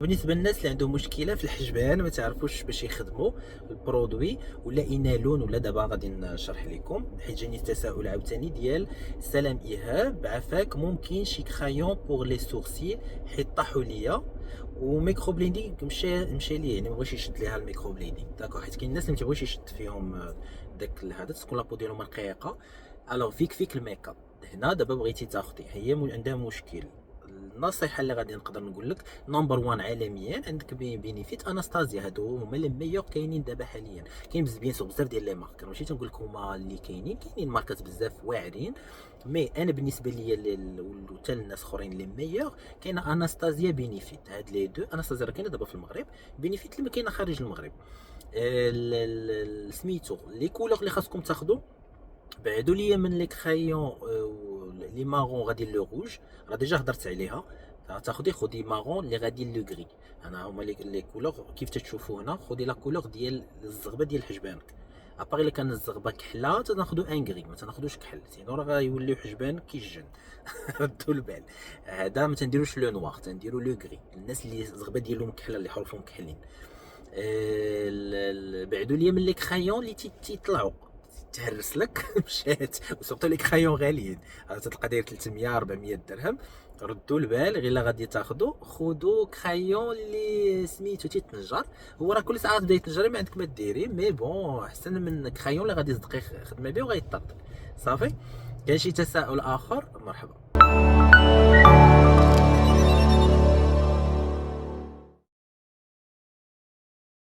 بالنسبه للناس اللي عندهم مشكله في الحجبان ما تعرفوش باش يخدموا البرودوي ولا ينالون ولا دابا غادي نشرح لكم، حيت جاني التساؤل عاوتاني ديال سلام ايهاب عفاك ممكن شي كرايون بوغ لي سورسيل حيت طاحوا ليا وميكرو بليندينغ مشى ليه، يعني ما بغاش يشد ليها الميكرو بليندينغ داكوغ، حيت كاين الناس اللي ما تيبغيوش يشد فيهم داك هذا تكون لابو ديالهم رقيقه. الوغ فيك الميك اب هنا دابا بغيتي تاخدي هي عندها مشكل. النصيحه اللي غادي نقدر نقول لك نمبر 1 عالميا عندك بينيفيت اناستازيا، هادو هما لي ميور كاينين دابا حاليا. كاين بيان سور بزاف ديال لي مارك، ماشي تنقول لك هما اللي كاينين ماركات بزاف واعرين، مي انا بالنسبه ليا وحتى الناس اخرين لي ميور كاينه اناستازيا بينيفيت. هاد لي دو اناستازيا راه كاينه دابا في المغرب، بينيفيت اللي ما كاينه خارج المغرب. سميتو لي كولور اللي خاصكم تاخذوا، بعدوا ليا من لي كرايون لي مارون غادي لو روج، راه ديجا هضرت عليها. خدي مارون اللي غادي لو غري. انا هما لي كولور كيف تتشوفوا هنا. خدي لا كولور ديال الزغبه ديال حجبانك، ابار الا كان الزغبه كحله تناخدو ان غري، ما تناخدوش كحل، سينو راه غيوليو حجبان كيجن. ردوا البال، هذا ما تنديروش لو نوار، تنديرو لو غري. الناس اللي الزغبه ديالهم كحله اللي حروفهم كحلين. بعدوا ليا من لي كرايون اللي تيطلعوا تهرس لك. مشات وسورتو لي كرايون غاليين، تلقى داير 300 400 درهم. ردوا البال غير الا غادي تاخذوا خذوا كرايون اللي سميتو تيتنجر. هو راه كل ساعه بدا يتنجر ما عندك ما ديري، مي بون احسن من كرايون اللي غادي تدقي خدمه به وغيطرطق صافي. كاين شي تساؤل اخر؟ مرحبا.